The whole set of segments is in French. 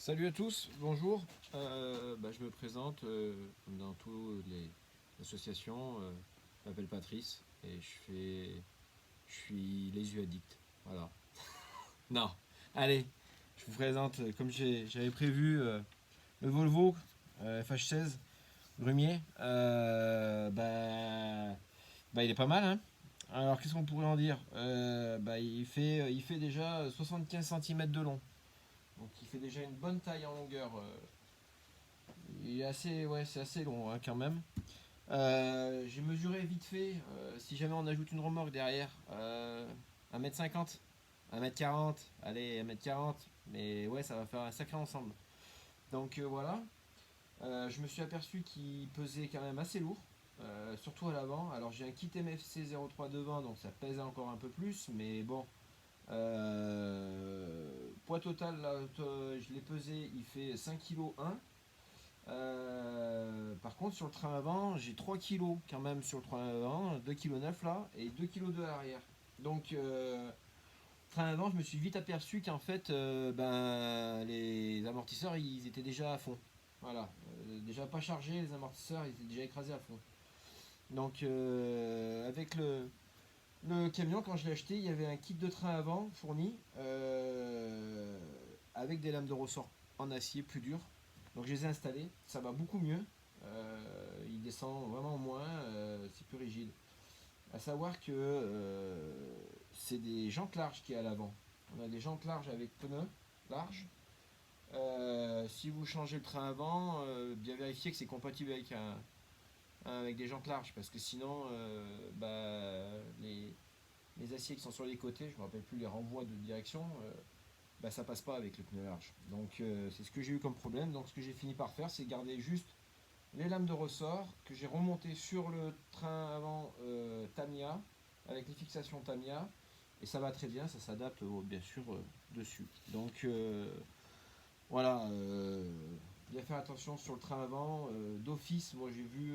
Salut à tous, bonjour. Je me présente comme dans toutes les associations. Je m'appelle Patrice et je suis lésu addict. Voilà. Non, allez, je vous présente comme j'avais prévu le Volvo FH16 Grumier. Il est pas mal, hein. Alors qu'est-ce qu'on pourrait en dire? Il fait déjà 75 cm de long. Donc il fait déjà une bonne taille en longueur. Il est assez, ouais, c'est assez long, hein, quand même. J'ai mesuré vite fait, si jamais on ajoute une remorque derrière, 1,50 m, 1,40 m, allez, 1,40 m, mais ouais, ça va faire un sacré ensemble. Donc voilà. Je me suis aperçu qu'il pesait quand même assez lourd, surtout à l'avant. Alors j'ai un kit MFC 03 devant, donc ça pèse encore un peu plus, mais bon. Poids total, là, je l'ai pesé, il fait 5,1 kg. Par contre, sur le train avant, j'ai 3 kilos quand même sur le train avant, 2,9 kg là, et 2,2 kg à l'arrière. Donc, train avant, je me suis vite aperçu qu'en fait, les amortisseurs, ils étaient déjà à fond. Voilà. Déjà pas chargés, les amortisseurs, ils étaient déjà écrasés à fond. Donc, avec le camion, quand je l'ai acheté, il y avait un kit de train avant fourni, avec des lames de ressort en acier plus dur. Donc je les ai installés, ça va beaucoup mieux. Il descend vraiment moins, c'est plus rigide. À savoir que c'est des jantes larges qui est à l'avant. On a des jantes larges avec pneus larges. Si vous changez le train avant, bien vérifier que c'est compatible avec des jantes larges, parce que sinon, les aciers qui sont sur les côtés, je ne me rappelle plus les renvois de direction, ça passe pas avec le pneu large. Donc c'est ce que j'ai eu comme problème. Donc ce que j'ai fini par faire, c'est garder juste les lames de ressort que j'ai remontées sur le train avant Tamiya, avec les fixations Tamiya, et ça va très bien, ça s'adapte bien sûr dessus. Donc voilà, bien faire attention sur le train avant. D'office, moi j'ai vu,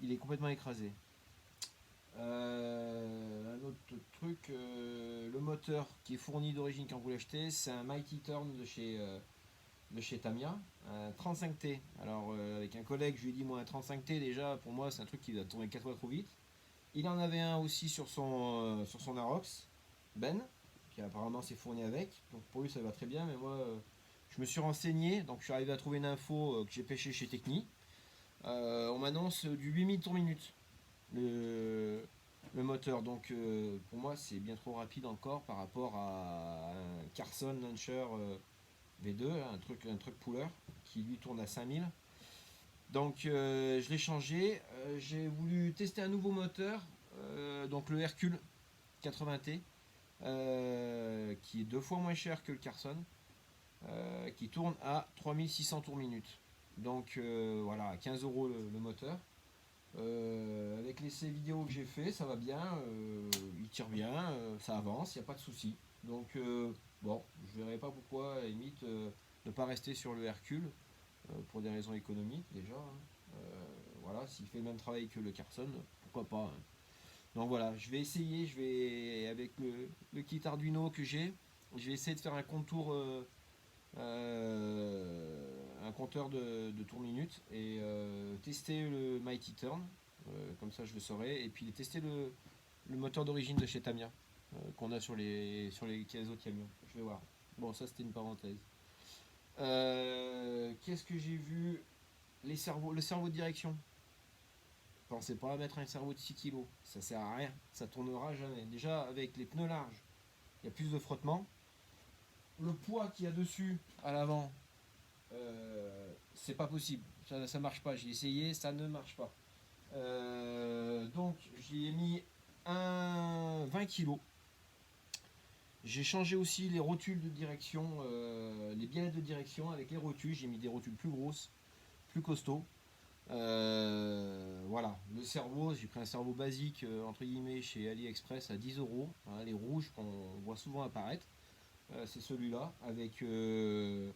il est complètement écrasé. Un autre truc, le moteur qui est fourni d'origine quand vous l'achetez, c'est un Mighty Turn de chez Tamiya, un 35T. Alors avec un collègue, je lui ai dit moi un 35T déjà, pour moi c'est un truc qui va tourner 4 fois trop vite. Il en avait un aussi sur son Arox, Ben, qui apparemment s'est fourni avec. Donc pour lui ça va très bien, mais moi je me suis renseigné, donc je suis arrivé à trouver une info que j'ai pêché chez Techni. On m'annonce du 8000 tours minute le, le moteur. Donc pour moi c'est bien trop rapide encore par rapport à un Carson Launcher V2, un truc puller qui lui tourne à 5000. Donc je l'ai changé. J'ai voulu tester un nouveau moteur, donc le Hercule 80T, qui est deux fois moins cher que le Carson, qui tourne à 3600 tours minute. Donc voilà, 15 euros le moteur. Avec l'essai vidéo que j'ai fait, ça va bien, il tire bien, ça avance, il n'y a pas de souci. Donc bon, je ne verrai pas pourquoi, à la limite, ne pas rester sur le Hercule, pour des raisons économiques déjà, hein. Voilà, s'il fait le même travail que le Carson, pourquoi pas, hein. Donc voilà, je vais essayer, avec le kit Arduino que j'ai, je vais essayer de faire un contour, un compteur de tours minutes, et tester le Mighty Turn, comme ça je le saurai, et puis tester le moteur d'origine de chez Tamiya, qu'on a sur les autres camions. Je vais voir. Bon, ça c'était une parenthèse. Qu'est-ce que j'ai vu? Le cerveau de direction. Pensez pas à mettre un cerveau de 6 kg, ça sert à rien, ça tournera jamais. Déjà avec les pneus larges, il y a plus de frottement. Le poids qu'il y a dessus à l'avant, c'est pas possible, ça marche pas. J'ai essayé, ça ne marche pas. Donc j'y ai mis un 20 kg. J'ai changé aussi les rotules de direction, les bielles de direction avec les rotules. J'ai mis des rotules plus grosses, plus costauds. Voilà, le cerveau, j'ai pris un cerveau basique entre guillemets chez AliExpress à 10 euros, hein, les rouges qu'on voit souvent apparaître. C'est celui-là avec le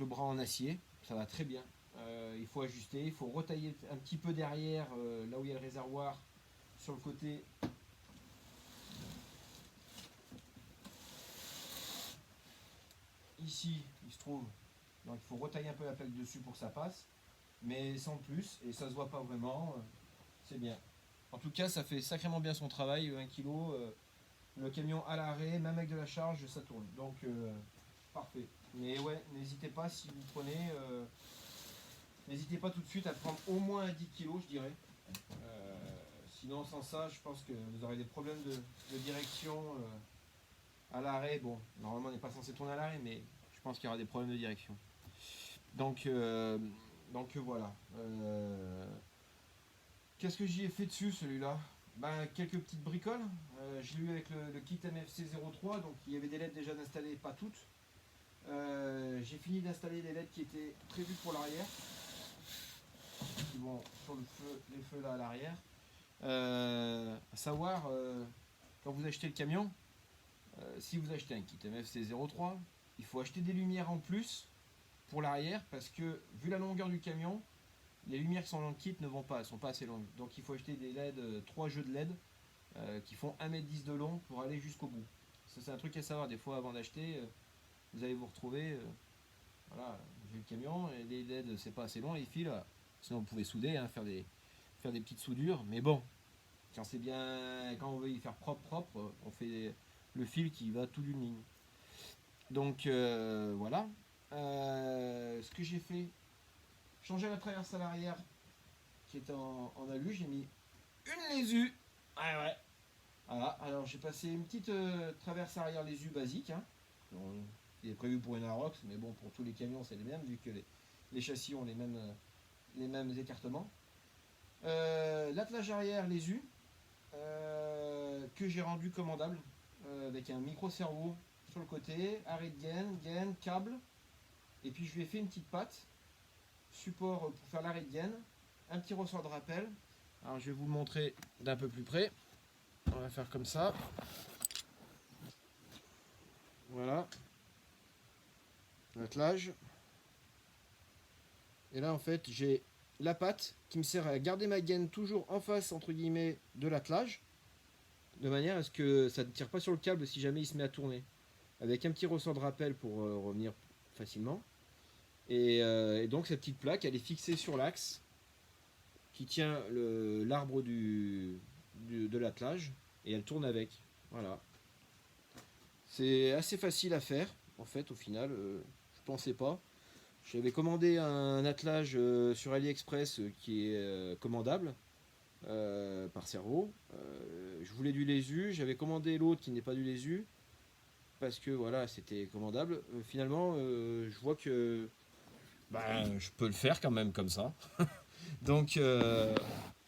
bras en acier, ça va très bien. Il faut ajuster, il faut retailler un petit peu derrière, là où il y a le réservoir, sur le côté. ici, il se trouve, donc il faut retailler un peu la plaque dessus pour que ça passe, mais sans plus, et ça se voit pas vraiment, c'est bien. En tout cas, ça fait sacrément bien son travail, 1 kg, le camion à l'arrêt, même avec de la charge, ça tourne. Donc, parfait. Mais ouais, n'hésitez pas si vous prenez, n'hésitez pas tout de suite à prendre au moins 10 kg, je dirais. Sinon, sans ça, je pense que vous aurez des problèmes de direction à l'arrêt. Bon, normalement, on n'est pas censé tourner à l'arrêt, mais je pense qu'il y aura des problèmes de direction. Donc voilà. Qu'est-ce que j'y ai fait dessus, celui-là? Ben, quelques petites bricoles. Je l'ai eu avec le kit MFC 03, donc il y avait des LED déjà installées, pas toutes. J'ai fini d'installer les LED qui étaient prévus pour l'arrière, qui vont sur les feux là à l'arrière. À savoir, quand vous achetez le camion, si vous achetez un kit MFC 03, il faut acheter des lumières en plus pour l'arrière parce que vu la longueur du camion, les lumières qui sont dans le kit ne vont pas, elles sont pas assez longues. Donc il faut acheter des LED, 3 jeux de LED qui font 1,10 m de long pour aller jusqu'au bout. Ça c'est un truc à savoir, des fois avant d'acheter, vous allez vous retrouver, voilà, j'ai le camion et les LED c'est pas assez long, ils filent, sinon vous pouvez souder, hein, faire des petites soudures, mais bon, quand c'est bien, quand on veut y faire propre, on fait le fil qui va tout d'une ligne. Donc voilà. Ce que j'ai fait, changer la traverse à l'arrière qui est en alu, j'ai mis une lésu. Ouais. Voilà, alors j'ai passé une petite traverse arrière lésu basique, hein. Il est prévu pour une Arox, mais bon, pour tous les camions c'est les mêmes, vu que les châssis ont les mêmes écartements. L'attelage arrière lésu, que j'ai rendu commandable, avec un micro-cerveau sur le côté, arrêt de gaine, câble, et puis je lui ai fait une petite patte, support pour faire l'arrêt de gaine, un petit ressort de rappel. Alors je vais vous le montrer d'un peu plus près. On va faire comme ça. Voilà. L'attelage. Et là en fait j'ai la patte qui me sert à garder ma gaine toujours en face entre guillemets de l'attelage, de manière à ce que ça ne tire pas sur le câble si jamais il se met à tourner. Avec un petit ressort de rappel pour revenir facilement. Et donc cette petite plaque, elle est fixée sur l'axe qui tient l'arbre de l'attelage et elle tourne avec. Voilà. C'est assez facile à faire, en fait, au final. Je pensais pas. J'avais commandé un attelage sur AliExpress qui est commandable par Servo. Je voulais du Lésu. J'avais commandé l'autre qui n'est pas du Lésu parce que voilà, c'était commandable. Finalement, je vois que je peux le faire quand même comme ça. Donc, je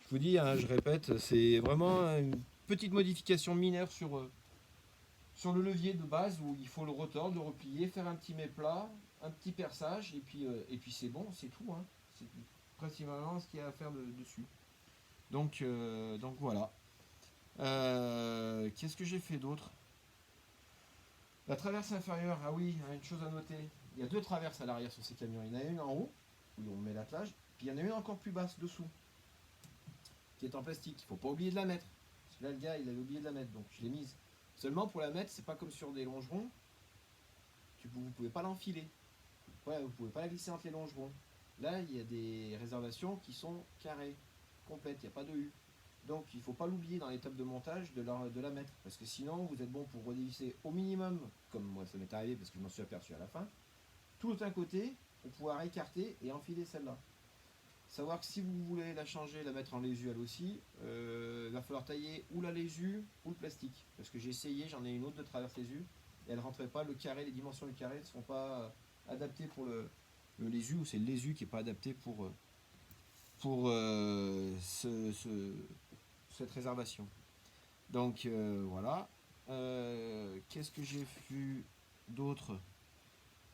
vous dis, hein, je répète, c'est vraiment une petite modification mineure sur le levier de base où il faut le retordre, le replier, faire un petit méplat, un petit perçage, et puis c'est bon, c'est tout, hein. C'est principalement ce qu'il y a à faire dessus. Donc voilà. Qu'est-ce que j'ai fait d'autre? La traverse inférieure, ah oui, une chose à noter. Il y a deux traverses à l'arrière sur ces camions. Il y en a une en haut, où on met l'attelage, puis il y en a une encore plus basse dessous, qui est en plastique. Il ne faut pas oublier de la mettre. Parce que là, le gars, il avait oublié de la mettre, donc je l'ai mise. Seulement pour la mettre, c'est pas comme sur des longerons. Vous ne pouvez pas l'enfiler. Ouais, vous ne pouvez pas la glisser entre les longerons. Là, il y a des réservations qui sont carrées, complètes, il n'y a pas de U. Donc il ne faut pas l'oublier dans l'étape de montage de la mettre. Parce que sinon, vous êtes bon pour redévisser au minimum, comme moi ça m'est arrivé parce que je m'en suis aperçu à la fin, tout un côté pour pouvoir écarter et enfiler celle-là. Savoir que si vous voulez la changer, la mettre en lésu elle aussi, il va falloir tailler ou la lésu ou le plastique. Parce que j'ai essayé, j'en ai une autre de traverse lésu, et elle ne rentrait pas, le carré, les dimensions du carré ne sont pas adaptées pour le lésu, ou c'est le lésu qui n'est pas adapté pour cette réservation. Donc voilà. Qu'est-ce que j'ai vu d'autre?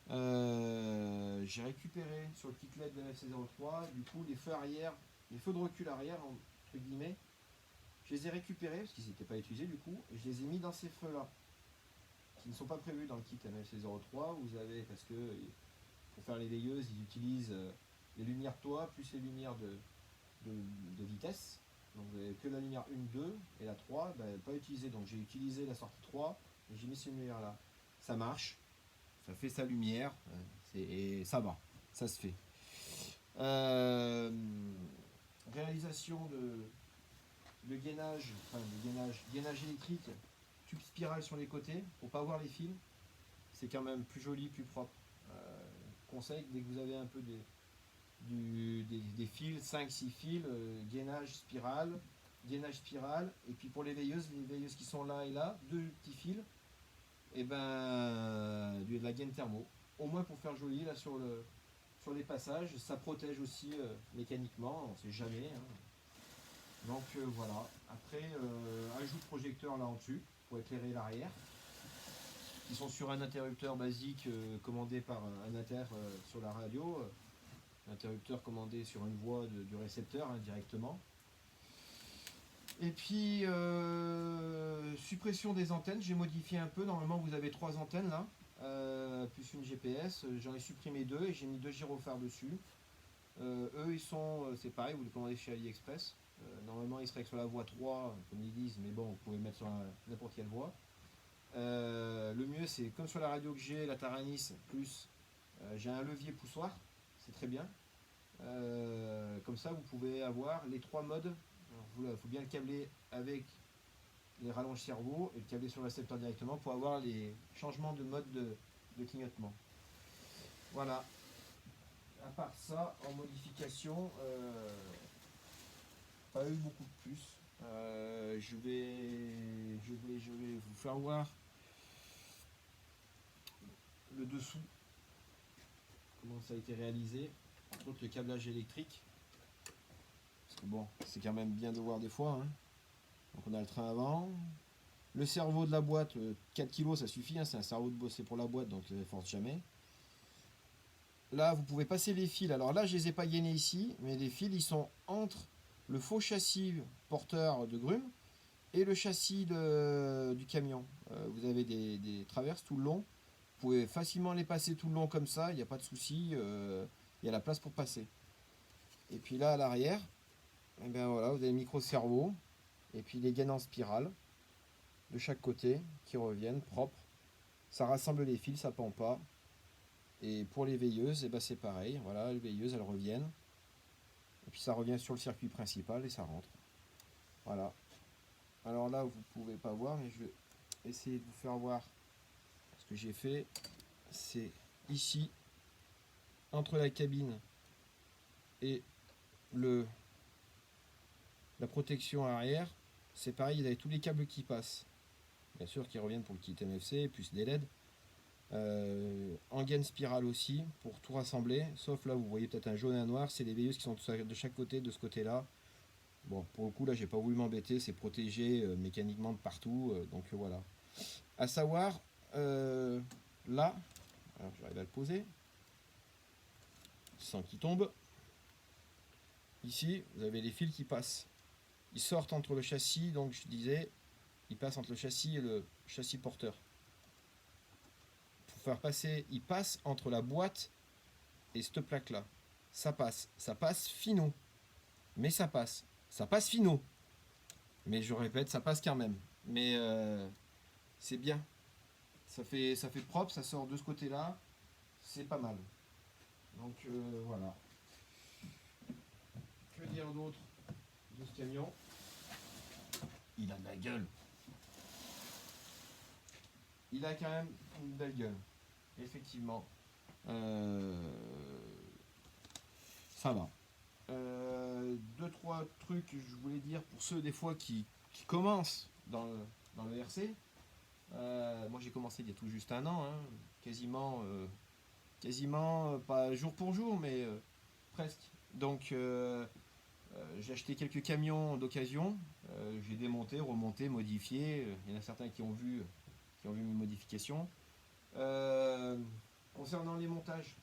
J'ai récupéré sur le kit LED de MFC03 du coup les feux arrière, les feux de recul arrière entre guillemets, je les ai récupérés parce qu'ils n'étaient pas utilisés du coup, et je les ai mis dans ces feux là qui ne sont pas prévus dans le kit MFC03. Vous avez, parce que pour faire les veilleuses ils utilisent les lumières toit plus les lumières de vitesse, donc vous avez que la lumière 1, 2 et la 3 pas utilisée, donc j'ai utilisé la sortie 3 et j'ai mis ces lumières là, ça marche. ça fait sa lumière, et ça va, ça se fait. Euh, réalisation de gainage, gainage électrique, tube spirale sur les côtés, pour pas voir les fils. C'est quand même plus joli, plus propre. Conseil, dès que vous avez un peu des fils, 5-6 fils, gainage spirale, et puis pour les veilleuses qui sont là et là, 2 petits fils, et ben de la gaine thermo. Au moins pour faire joli là sur les passages, ça protège aussi mécaniquement, on sait jamais. Hein. Donc voilà. Après, ajout de projecteur là en dessus pour éclairer l'arrière. Ils sont sur un interrupteur basique commandé par un inter sur la radio. Interrupteur commandé sur une voie du récepteur directement. Et puis suppression des antennes, j'ai modifié un peu. Normalement vous avez 3 antennes là, plus une GPS. J'en ai supprimé 2 et j'ai mis 2 gyrophares dessus. Eux ils sont, c'est pareil, vous les commandez chez AliExpress. Normalement ils seraient sur la voie 3 comme ils disent, mais bon vous pouvez mettre sur n'importe quelle voie. Le mieux c'est comme sur la radio que j'ai, la Taranis, plus j'ai un levier poussoir, c'est très bien. Comme ça vous pouvez avoir les 3 modes. Il faut bien le câbler avec les rallonges cerveau et le câbler sur le récepteur directement pour avoir les changements de mode de clignotement. Voilà. À part ça, en modification, pas eu beaucoup de plus. Je vais vous faire voir le dessous, comment ça a été réalisé, entre autres le câblage électrique. Parce que bon, c'est quand même bien de voir des fois. Hein. Donc on a le train avant. Le cerveau de la boîte, 4 kg ça suffit, hein, c'est un cerveau de bosser pour la boîte, donc ça ne force jamais. Là, vous pouvez passer les fils. Alors là, je ne les ai pas gainés ici, mais les fils, ils sont entre le faux châssis porteur de grume et le châssis du camion. Vous avez des traverses tout le long. Vous pouvez facilement les passer tout le long comme ça, il n'y a pas de souci. Il y a la place pour passer. Et puis là, à l'arrière, et bien voilà, vous avez le micro-cerveau et puis les gaines en spirale de chaque côté qui reviennent propres. Ça rassemble les fils, ça pend pas. Et pour les veilleuses, et ben c'est pareil. Voilà, les veilleuses, elles reviennent. Et puis ça revient sur le circuit principal et ça rentre. Voilà. Alors là, vous pouvez pas voir, mais je vais essayer de vous faire voir ce que j'ai fait. C'est ici, entre la cabine et la protection arrière, c'est pareil, il y a tous les câbles qui passent. Bien sûr, qui reviennent pour le kit MFC, plus des LED. En gaine spirale aussi, pour tout rassembler. Sauf là, vous voyez peut-être un jaune et un noir, c'est les veilleuses qui sont de chaque côté, de ce côté-là. Bon, pour le coup, là, j'ai pas voulu m'embêter, c'est protégé mécaniquement de partout. Donc voilà. À savoir, là, alors j'arrive à le poser, sans qu'il tombe. Ici, vous avez les fils qui passent. Ils sortent entre le châssis, donc je disais, ils passent entre le châssis et le châssis porteur. Pour faire passer, ils passent entre la boîte et cette plaque-là. Ça passe finot. Mais ça passe. Ça passe finot. Mais je répète, ça passe quand même. Mais c'est bien. Ça fait propre, ça sort de ce côté-là. C'est pas mal. Donc voilà. Que dire d'autre de ce camion? Il a de la gueule. Il a quand même une belle gueule. Effectivement. Ça va. 2-3 trucs que je voulais dire pour ceux des fois qui commencent dans le RC. Moi j'ai commencé il y a tout juste un an, hein, quasiment pas jour pour jour, mais presque. Donc j'ai acheté quelques camions d'occasion, j'ai démonté, remonté, modifié. Il y en a certains qui ont vu mes modifications. Concernant les montages,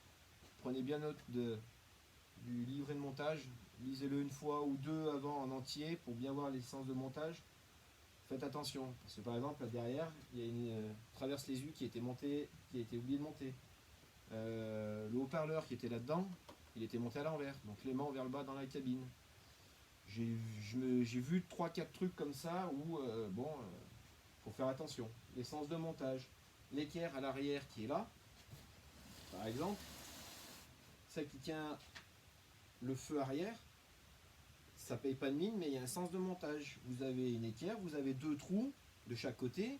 prenez bien note du livret de montage, lisez-le une fois ou deux avant en entier pour bien voir les sens de montage. Faites attention, parce que par exemple là derrière, il y a une traverse les U qui a été oublié de monter. Le haut-parleur qui était là-dedans, il était monté à l'envers, donc l'aimant vers le bas dans la cabine. J'ai vu 3-4 trucs comme ça où faut faire attention. Les sens de montage, l'équerre à l'arrière qui est là, par exemple, celle qui tient le feu arrière, ça paye pas de mine, mais il y a un sens de montage. Vous avez une équerre, vous avez 2 trous de chaque côté,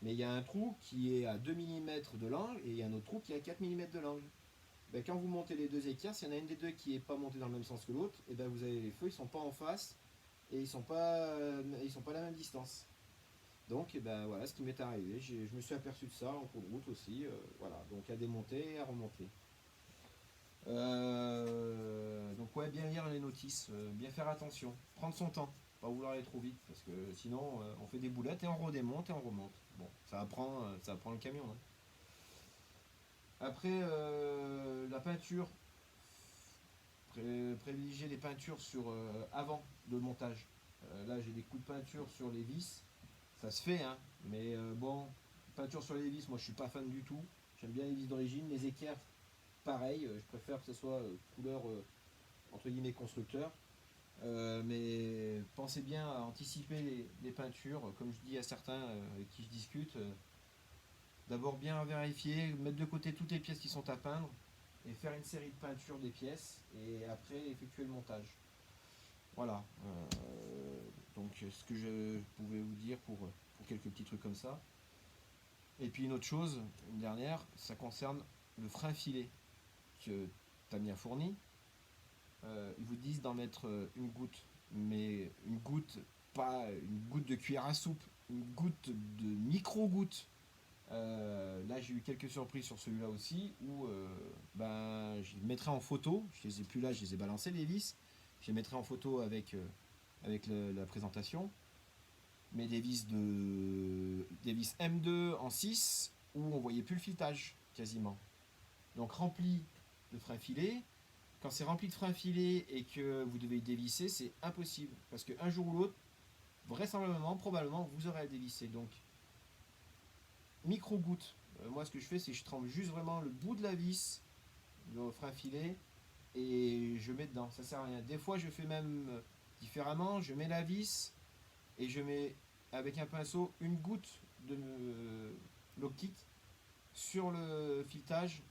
mais il y a un trou qui est à 2 mm de l'angle et il y a un autre trou qui est à 4 mm de l'angle. Ben, quand vous montez les 2 équerres, s'il y en a une des deux qui n'est pas montée dans le même sens que l'autre, et ben vous avez les feux, ils sont pas en face et ils sont pas à la même distance. Donc ben, voilà ce qui m'est arrivé. Je me suis aperçu de ça en cours de route aussi. Voilà, donc à démonter et à remonter. Donc ouais, bien lire les notices, bien faire attention, prendre son temps, pas vouloir aller trop vite, parce que sinon on fait des boulettes et on redémonte et on remonte. Bon, ça apprend le camion. Hein. Après, la peinture, privilégier les peintures sur avant le montage. Là j'ai des coups de peinture sur les vis, ça se fait, hein, mais bon, peinture sur les vis, moi je suis pas fan du tout. J'aime bien les vis d'origine, les équerres pareil, je préfère que ce soit couleur entre guillemets constructeur. Mais pensez bien à anticiper les peintures, comme je dis à certains avec qui je discute. D'abord bien vérifier, mettre de côté toutes les pièces qui sont à peindre et faire une série de peintures des pièces et après effectuer le montage. Voilà. Donc ce que je pouvais vous dire pour quelques petits trucs comme ça. Et puis une autre chose, une dernière, ça concerne le frein filet que Tamiya fournit. Ils vous disent d'en mettre une goutte, mais une goutte, pas une goutte de cuillère à soupe, une goutte de micro-goutte. Là j'ai eu quelques surprises sur celui-là aussi où ben, je les mettrai en photo, je les ai plus là, je les ai balancés les vis, je les mettrai en photo avec la présentation, mais des vis M2 en 6 où on voyait plus le filetage quasiment. Donc rempli de frein filet. Quand c'est rempli de frein filet et que vous devez dévisser, c'est impossible parce qu'un jour ou l'autre, vraisemblablement, probablement, vous aurez à dévisser. Donc micro goutte. Moi, ce que je fais, c'est que je trempe juste vraiment le bout de la vis, le frein filet, et je mets dedans. Ça sert à rien. Des fois, je fais même différemment. Je mets la vis et je mets avec un pinceau une goutte de Loctite sur le filetage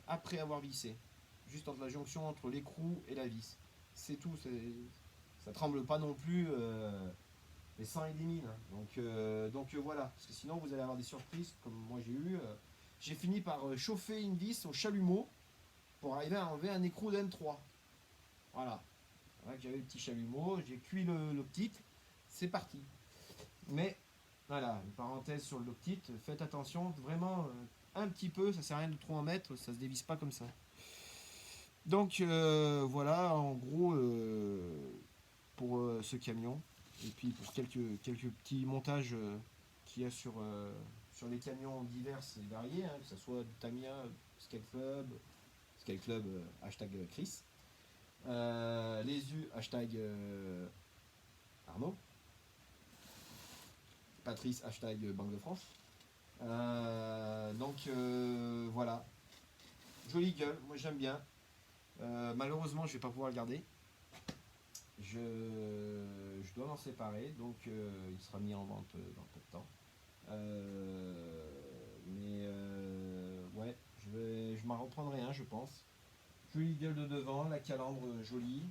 après avoir vissé. Juste entre la jonction entre l'écrou et la vis. C'est tout. Ça tremble pas non plus. Les 100 et des 1000. Donc voilà, parce que sinon vous allez avoir des surprises comme moi j'ai eu. J'ai fini par chauffer une vis au chalumeau pour arriver à enlever un écrou d'M3. Voilà. J'avais le petit chalumeau, j'ai cuit le Loctite, c'est parti. Mais voilà, une parenthèse sur le Loctite, faites attention, vraiment un petit peu, ça sert à rien de trop en mettre, ça se dévisse pas comme ça. Donc voilà, en gros, pour ce camion. Et puis pour quelques petits montages qu'il y a sur les camions divers et variés, hein, que ce soit Tamiya, Scale Club hashtag Chris, les U hashtag Arnaud, Patrice hashtag Banque de France. Donc voilà, jolie gueule, moi j'aime bien. Malheureusement je vais pas pouvoir le garder. Je dois m'en séparer, donc il sera mis en vente dans peu de temps. Ouais, je m'en reprendrai un, je pense. Jolie gueule de devant, la calandre jolie.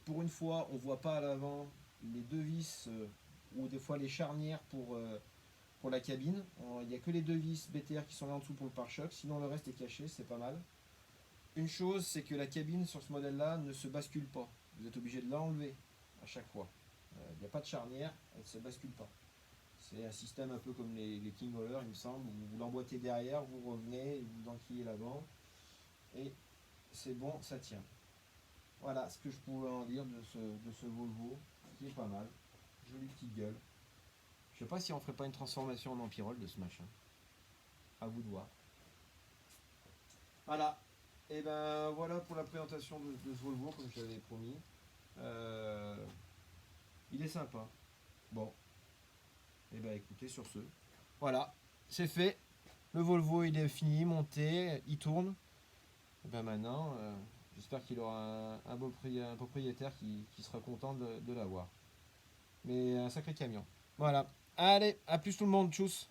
Pour une fois, on voit pas à l'avant les deux vis ou des fois les charnières pour la cabine. Il n'y a que les deux vis BTR qui sont là en dessous pour le pare-choc, sinon le reste est caché, c'est pas mal. Une chose, c'est que la cabine sur ce modèle-là ne se bascule pas. Vous êtes obligé de l'enlever à chaque fois. Il n'y a pas de charnière, elle ne se bascule pas. C'est un système un peu comme les King Roller, il me semble, où vous l'emboîtez derrière, vous revenez, vous enquillez l'avant, et c'est bon, ça tient. Voilà ce que je pouvais en dire de ce Volvo, qui est pas mal. Jolie petite gueule. Je sais pas si on ferait pas une transformation en empirole de ce machin. À vous de voir. Voilà. Et ben voilà pour la présentation de ce Volvo, comme je l'avais promis. Il est sympa. Bon. Et ben écoutez, sur ce. Voilà, c'est fait. Le Volvo il est fini, monté, il tourne. Et ben maintenant, j'espère qu'il aura un propriétaire qui sera content de l'avoir. Mais un sacré camion. Voilà. Allez, à plus tout le monde, tchuss.